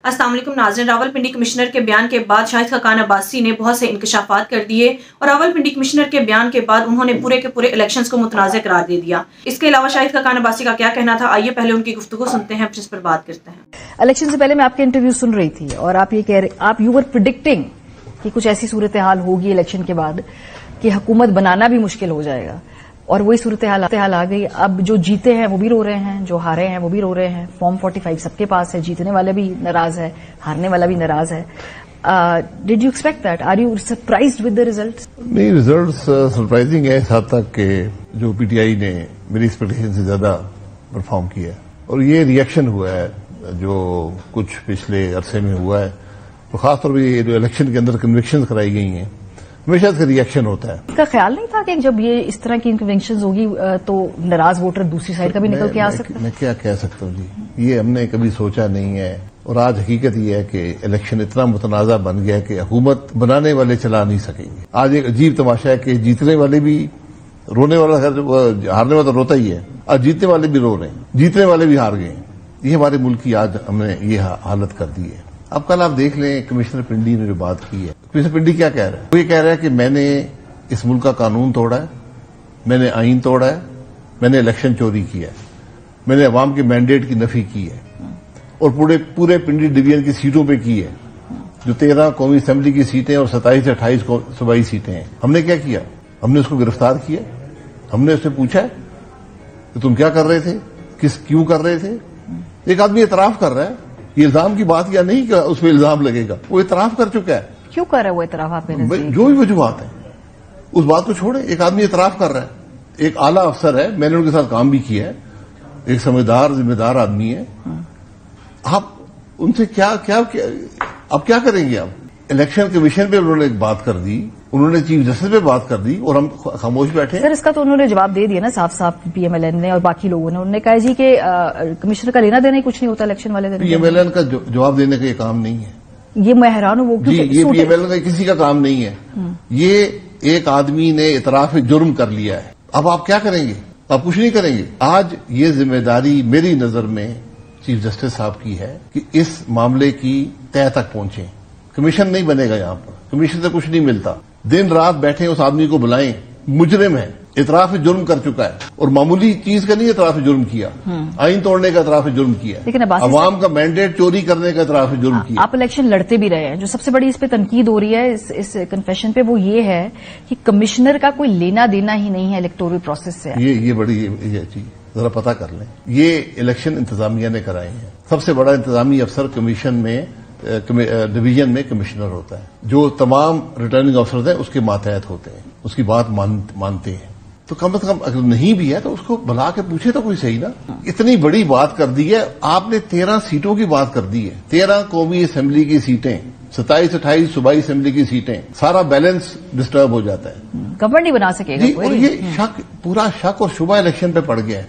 अस्सलाम वालेकुम नाज़रीन, रावलपिंडी कमिश्नर के बयान के बाद शाहिद खाकान अब्बासी ने बहुत से इंकशाफात कर दिए और रावलपिंडी कमिश्नर के बयान के बाद उन्होंने पूरे के पूरे इलेक्शंस को मुतनाज़ करार दे दिया। इसके अलावा शाहिद खाकान अब्बासी का क्या कहना था, आइए पहले उनकी गुफ्तगू सुनते हैं, फिर इस पर बात करते हैं। इलेक्शन से पहले मैं आपके इंटरव्यू सुन रही थी और आप ये कह रहे, आप यू वर प्रिडिक्टिंग कि कुछ ऐसी सूरत हाल होगी इलेक्शन के बाद कि हुकूमत बनाना भी मुश्किल हो जाएगा, और वही सूरत हाल आ गई। अब जो जीते हैं वो भी रो रहे हैं, जो हारे हैं वो भी रो रहे हैं। फॉर्म 45 सबके पास है, जीतने वाला भी नाराज है, हारने वाला भी नाराज है। Did you expect that? Are you surprised with the results? नहीं, रिजल्ट्स सरप्राइजिंग है इस हद तक कि जो पीटीआई ने मेरी एक्सपेक्टेशन से ज्यादा परफॉर्म किया, और ये रिएक्शन हुआ है जो कुछ पिछले अरसे में हुआ है, तो खासतौर पर ये जो इलेक्शन के अंदर कन्विक्शन कराई गई हैं, हमेशा इसका रिएक्शन होता है। इसका ख्याल नहीं था कि जब ये इस तरह की कन्विक्शंस होगी तो नाराज वोटर दूसरी साइड का भी निकल के आ सकता है? मैं क्या कह सकता हूँ जी, ये हमने कभी सोचा नहीं है, और आज हकीकत ये है कि इलेक्शन इतना मुतनाज़ा बन गया है कि हुकूमत बनाने वाले चला नहीं सकेंगे। आज एक अजीब तमाशा है कि जीतने वाले भी रोने वाला, हारने वाला तो रोता ही है, आज जीतने वाले भी रो रहे हैं, जीतने वाले भी हार गए। ये हमारे मुल्क की आज हमने ये हालत कर दी है। अब कल आप देख लें कमिश्नर पिंडी ने जो बात की है, कमिश्नर पिंडी क्या कह रहा है? वो ये कह रहा है कि मैंने इस मुल्क का कानून तोड़ा है, मैंने आईन तोड़ा है, मैंने इलेक्शन चोरी किया है, मैंने अवाम के मैंडेट की नफी की है, और पूरे पिंडी डिवीजन की सीटों पे की है, जो 13 कौमी असेंबली की सीटें और 27 से 28 सूबाई सीटें हैं। हमने क्या किया? हमने उसको गिरफ्तार किया, हमने उससे पूछा कि तुम क्या कर रहे थे, क्यों कर रहे थे? एक आदमी इतराफ कर रहा है, ये इल्जाम की बात या नहीं कि उस पर इल्जाम लगेगा, वो इतराफ कर चुका है। क्यों कर रहा है वो इतराफ? आप जो भी वजूहात है उस बात को छोड़े, एक आदमी इतराफ कर रहा है, एक आला अफसर है, मैंने उनके साथ काम भी किया है, एक समझदार जिम्मेदार आदमी है। आप उनसे क्या अब क्या करेंगे? आप इलेक्शन कमीशन पे उन्होंने एक बात कर दी, उन्होंने चीफ जस्टिस पे बात कर दी, और हम खामोश बैठे। सर, इसका तो उन्होंने जवाब दे दिया ना साफ साफ, पीएमएलएन ने और बाकी लोगों ने। उन्होंने कहा जी कि कमिश्नर का लेना देना ही कुछ नहीं होता इलेक्शन वाले दिन। पीएमएलएन का जवाब देने का ये काम नहीं है। ये मैं हैरान हूं, वो जी, ये पीएमएलएन का किसी का काम नहीं है। ये एक आदमी ने इतराफ जुर्म कर लिया है, अब आप क्या करेंगे? आप कुछ नहीं करेंगे। आज ये जिम्मेदारी मेरी नजर में चीफ जस्टिस साहब की है कि इस मामले की तह तक पहुंचे। कमीशन नहीं बनेगा यहाँ पर, कमीशन से कुछ नहीं मिलता। दिन रात बैठे उस आदमी को बुलाएं, मुजरिम है, इतराफ जुर्म कर चुका है, और मामूली चीज का नहीं इतराफ जुर्म किया, आईन तोड़ने का इतराफ जुर्म किया, लेकिन अवाम का मैंडेट चोरी करने का इतराफ जुर्म किया। आप इलेक्शन लड़ते भी रहे हैं। जो सबसे बड़ी इस पे तनकीद हो रही है इस कन्फेशन पे, वो ये है कि कमिश्नर का कोई लेना देना ही नहीं है इलेक्टोरल प्रोसेस से। ये बड़ी ये चीज जरा पता कर लें, ये इलेक्शन इंतजामिया ने कराए हैं। सबसे बड़ा इंतजामी अफसर कमीशन में डिवीजन में कमिश्नर होता है, जो तमाम रिटर्निंग अफसर हैं उसके मातहत होते हैं, उसकी बात मानते हैं। तो कम से कम अगर नहीं भी है तो उसको बुला के पूछे तो कोई सही ना। इतनी बड़ी बात कर दी है आपने, 13 सीटों की बात कर दी है, 13 कौमी असेंबली की सीटें, 27-28 सूबाई असेंबली की सीटें, सारा बैलेंस डिस्टर्ब हो जाता है। गवर्नमेंट नहीं बना सकेगा। और ये पूरा शक और शुबा इलेक्शन पे पड़ गया है,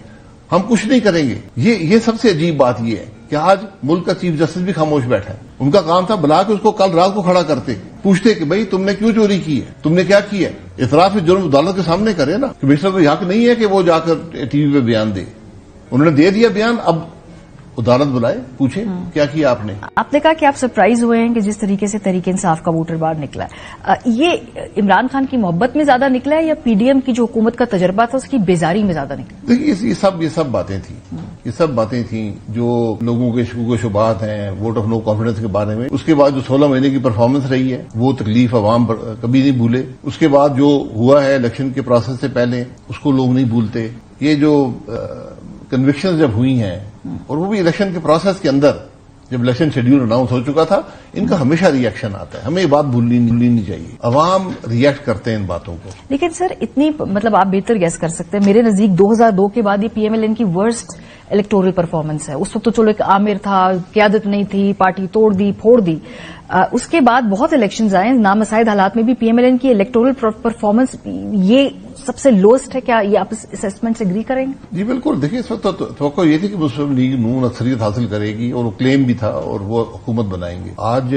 हम कुछ नहीं करेंगे। ये सबसे अजीब बात ये है कि आज मुल्क का चीफ जस्टिस भी खामोश बैठा है। उनका काम था बुला के उसको कल रात को खड़ा करते, पूछते कि भाई तुमने क्यों चोरी की है, तुमने क्या किया है। इतराफ जुर्म अदालत के सामने करे ना। कमिश्नर को हक नहीं है कि वो जाकर टीवी पे बयान दे, उन्होंने दे दिया बयान, अब अदालत बुलाए, पूछे क्या किया आपने। आपने कहा कि आप सरप्राइज हुए हैं कि जिस तरीके से तहरीक इंसाफ का वोटर बाहर निकला है। ये इमरान खान की मोहब्बत में ज्यादा निकला है या पीडीएम की जो हुकूमत का तजर्बा था उसकी बेजारी में ज्यादा निकला? देखिए, ये सब बातें थी, ये सब बातें थी जो लोगों के शकूक शुबात हैं वोट ऑफ नो कॉन्फिडेंस के बारे में। उसके बाद जो 16 महीने की परफॉर्मेंस रही है वो तकलीफ अवाम कभी नहीं भूले। उसके बाद जो हुआ है इलेक्शन के प्रोसेस से पहले, उसको लोग नहीं भूलते। ये जो कन्विक्शन जब हुई हैं, और वो भी इलेक्शन के प्रोसेस के अंदर, जब इलेक्शन शेड्यूल अनाउंस हो चुका था, इनका हमेशा रिएक्शन आता है। हमें ये बात भूलनी नहीं चाहिए, अवाम रिएक्ट करते हैं इन बातों को। लेकिन सर इतनी, मतलब आप बेहतर गैस कर सकते हैं, मेरे नजदीक 2002 के बाद ये पीएमएलएन की वर्स्ट इलेक्टोरल परफॉर्मेंस है। उस वक्त तो चलो एक आमिर था, क्यादत नहीं थी, पार्टी तोड़ दी फोड़ दी। उसके बाद बहुत इलेक्शंस आए, नामसाइद हालात में भी पीएमएलएन की इलेक्टोरल परफॉर्मेंस ये सबसे लोएस्ट है। क्या ये आप इस असेसमेंट से एग्री करेंगे? जी बिल्कुल। देखिए, इस वक्त तो ये थी कि मुस्लिम लीग नून अक्सरियत हासिल करेगी, और वो क्लेम भी था, और वो हुकूमत बनाएंगे। आज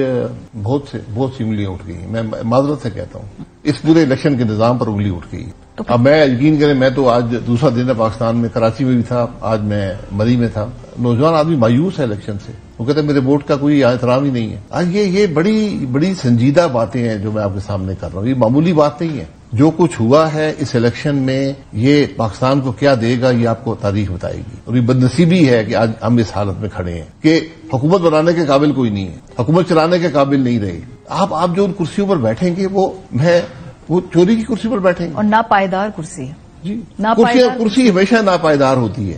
बहुत सी उंगलियां उठ गई। मैं माजरत से कहता हूं, इस पूरे इलेक्शन के निजाम पर उंगली उठ गई। اب میں یقین کریں، میں تو آج دوسرا دن ہے پاکستان میں، کراچی میں بھی تھا، آج میں مری میں تھا. نوجوان آدمی مایوس ہے الیکشن سے، وہ کہتے ہیں میرے ووٹ کا کوئی احترام ہی نہیں ہے. آج یہ بڑی سنجیدہ باتیں ہیں جو میں آپ کے سامنے کر رہا ہوں، یہ معمولی بات نہیں ہے. جو کچھ ہوا ہے اس الیکشن میں، یہ پاکستان کو کیا دے گا یہ آپ کو تاریخ بتائے گی. اور یہ بدنصیبی ہے کہ آج ہم اس حالت میں کھڑے ہیں کہ حکومت بنانے کے قابل کوئی نہیں ہے، حکومت چلانے کے قابل نہیں رہے. آپ جو ان کرسیوں پر بیٹھیں گے وہ چوری کی کرسی پر بیٹھیں گے، اور ناپائیدار کرسی ہے. جی، کرسی ہمیشہ ناپائیدار ہوتی ہے.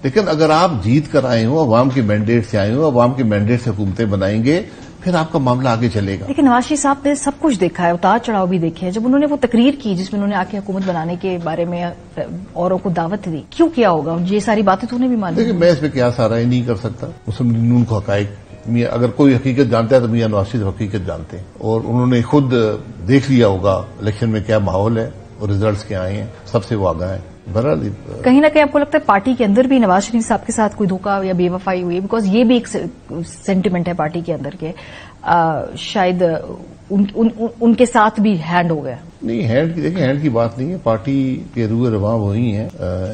لیکن اگر آپ جیت کر آئے ہوں، عوام کے مینڈیٹ سے آئے ہوں، عوام کے مینڈیٹ سے حکومتیں بنائیں گے، پھر آپ کا معاملہ آگے چلے گا. لیکن نواز شریف صاحب نے سب کچھ دیکھا ہے، اتار چڑھاؤ بھی دیکھے ہیں. جب انہوں نے وہ تقریر کی جس میں انہوں نے آ کے حکومت بنانے کے بارے میں اوروں کو دعوت دی، کیوں کیا ہوگا؟ یہ ساری باتیں تو انہیں بھی معلوم. لیکن میں اس پہ قیاس آرائی نہیں کر سکتا. مسلم لیگ نون کو حقائق، اگر کوئی حقیقت جانتا ہے تو میاں نواز شریف حقیقت جانتے ہیں، اور انہوں نے خود دیکھ لیا ہوگا الیکشن میں کیا ماحول ہے اور ریزلٹس کیا آئے ہیں، سب سے وہ آگاہ ہیں. بہرحال کہیں نہ کہیں آپ کو لگتا ہے پارٹی کے اندر بھی نواز شریف صاحب کے ساتھ کوئی دھوکہ یا بے وفائی ہوئی ہے؟ بیکاز یہ بھی ایک سینٹیمنٹ ہے پارٹی کے اندر کے شاید ان کے ساتھ بھی ہینڈ ہو گیا. نہیں، دیکھیں ہینڈ کی بات نہیں ہے. پارٹی کے روح رواں وہی ہیں.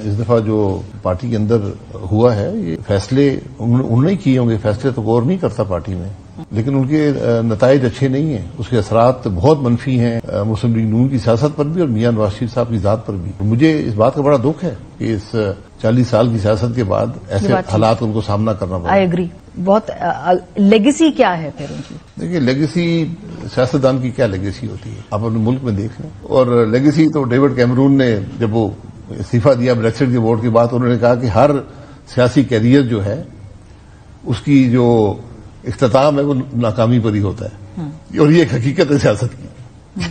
اس دفعہ جو پارٹی کے اندر ہوا ہے، یہ فیصلے انہوں نے کیے ہوں گے. فیصلے تو غور نہیں کرتا پارٹی میں، لیکن ان کے نتائج اچھے نہیں ہیں. اس کے اثرات بہت منفی ہیں مسلم لیگ نون کی سیاست پر بھی اور میاں نواز شریف صاحب کی ذات پر بھی. مجھے اس بات کا بڑا دکھ ہے کہ اس 40 سال کی سیاست کے بعد ایسے حالات ان کو سامنا کرنا پڑا. I agree. بہت لیگیسی کیا ہے پھر ان کی؟ دیکھیے، لیگیسی سیاستدان کی کیا لیگیسی ہوتی ہے آپ اپنے ملک میں دیکھ لیں. اور لیگیسی تو ڈیوڈ کیمرون نے جب وہ استعفیٰ دیا بریکسٹ کے ووٹ کے بعد، انہوں نے کہا کہ ہر سیاسی کیریئر جو ہے اس کی جو اختتام ہے وہ ناکامی پر ہی ہوتا ہے. اور یہ ایک حقیقت ہے سیاست کی.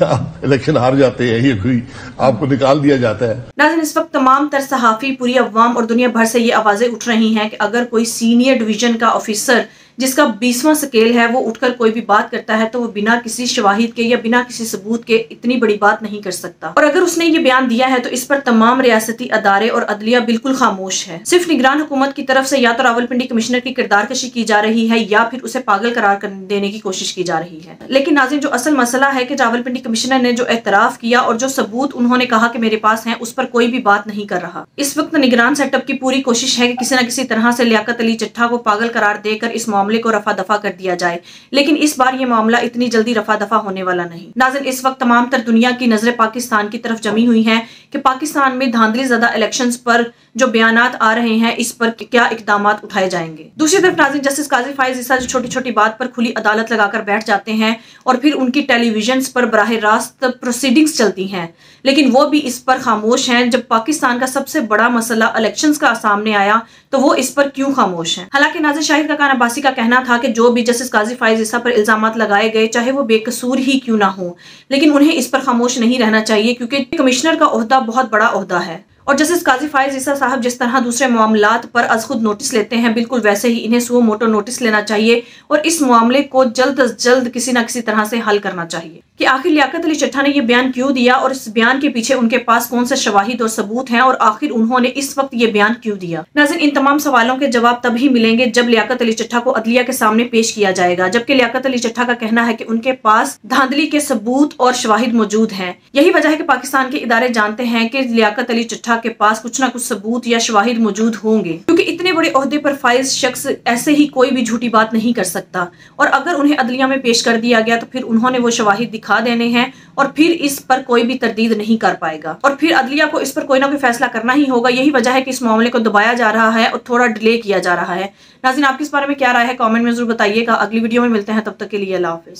آپ الیکشن ہار جاتے ہیں، یہ کوئی آپ کو نکال دیا جاتا ہے. ناظرین، اس وقت تمام تر صحافی، پوری عوام اور دنیا بھر سے یہ آوازیں اٹھ رہی ہیں کہ اگر کوئی سینئر ڈویژن کا آفیسر جس کا 20واں سکیل ہے وہ اٹھ کر کوئی بھی بات کرتا ہے تو وہ بنا کسی شواہد کے یا بنا کسی ثبوت کے اتنی بڑی بات نہیں کر سکتا. اور اگر اس نے یہ بیان دیا ہے تو اس پر تمام ریاستی ادارے اور عدلیہ بالکل خاموش ہے. صرف نگران حکومت کی طرف سے یا تو راولپنڈی کمشنر کی کردار کشی کی جا رہی ہے یا پھر اسے پاگل قرار دینے کی کوشش کی جا رہی ہے. لیکن ناظرین، جو اصل مسئلہ ہے کہ راولپنڈی کمشنر نے جو اعتراف کیا اور جو ثبوت انہوں نے کہا کہ میرے پاس ہیں، اس پر کوئی بھی بات نہیں کر رہا. اس وقت نگران سیٹ اپ کی پوری کوشش ہے کہ کسی نہ کسی طرح سے لیاقت علی چٹھا کو پاگل قرار دے کر اس معاملے کو رفع دفع دیا جائے. لیکن اس بار یہ معاملہ اتنی جلدی رفع دفع ہونے والا نہیں. ناظرین، اس وقت تمام تر دنیا کی نظریں پاکستان کی طرف جمی ہوئی ہیں کہ پاکستان میں دھاندلی زدہ الیکشنز پر جو بیانات آ رہے ہیں اس پر کیا اقدامات اٹھائے جائیں گے. دوسری طرف ناظرین، جسٹس قاضی فائز عیسیٰ جو چھوٹی چھوٹی بات پر کھلی عدالت لگا کر بیٹھ جاتے ہیں اور پھر ان کی ٹیلی ویژنز پر براہ راست پروسیڈنگز چلتی ہیں، لیکن وہ بھی اس پر خاموش ہیں. جب پاکستان کا سب سے بڑا مسئلہ الیکشنز کا سامنے آیا تو وہ اس پر کیوں خاموش ہیں؟ حالانکہ ناظرین، شاہد خاقان عباسی کا کہنا تھا کہ جو بھی جسٹس قاضی فائز عیسیٰ پر الزامات لگائے گئے چاہے وہ بے قصور ہی کیوں نہ ہوں، لیکن انہیں اس پر خاموش نہیں رہنا چاہیے کیونکہ کمشنر کا عہدہ بہت بڑا عہدہ ہے. اور جسٹس قاضی فائز عیسیٰ صاحب جس طرح دوسرے معاملات پر از خود نوٹس لیتے ہیں، بالکل ویسے ہی انہیں سو موٹو نوٹس لینا چاہیے اور اس معاملے کو جلد از جلد کسی نہ کسی طرح سے حل کرنا چاہیے کہ آخر لیاقت علی چٹھا نے یہ بیان کیوں دیا اور اس بیان کے پیچھے ان کے پاس کون سے شواہد اور ثبوت ہیں اور آخر انہوں نے اس وقت یہ بیان کیوں دیا. ناظرین، ان تمام سوالوں کے جواب تبھی ملیں گے جب لیاقت علی چٹھا کو عدلیہ کے سامنے پیش کیا جائے گا، جبکہ لیاقت علی چٹھا کا کہنا ہے کہ ان کے پاس دھاندلی کے ثبوت اور شواہد موجود ہیں. یہی وجہ ہے کہ پاکستان کے ادارے جانتے ہیں کہ لیاقت علی چٹھا کے پاس کچھ نہ کچھ ثبوت یا شواہد موجود ہوں گے، کیونکہ اتنے بڑے عہدے پر فائز شخص ایسے ہی کوئی بھی جھوٹی بات نہیں کر سکتا. اور اگر انہیں عدلیہ میں پیش کر دیا گیا تو پھر انہوں نے وہ شواہد دکھا دینے ہیں اور پھر اس پر کوئی بھی تردید نہیں کر پائے گا اور پھر عدلیہ کو اس پر کوئی نہ کوئی فیصلہ کرنا ہی ہوگا. یہی وجہ ہے کہ اس معاملے کو دبایا جا رہا ہے اور تھوڑا ڈیلے کیا جا رہا ہے. ناظرین، آپ کی اس بارے میں کیا رائے ہے؟ کامنٹ میں ضرور بتائیے گا. اگلی ویڈیو میں ملتے ہیں، تب تک کے لیے اللہ حافظ.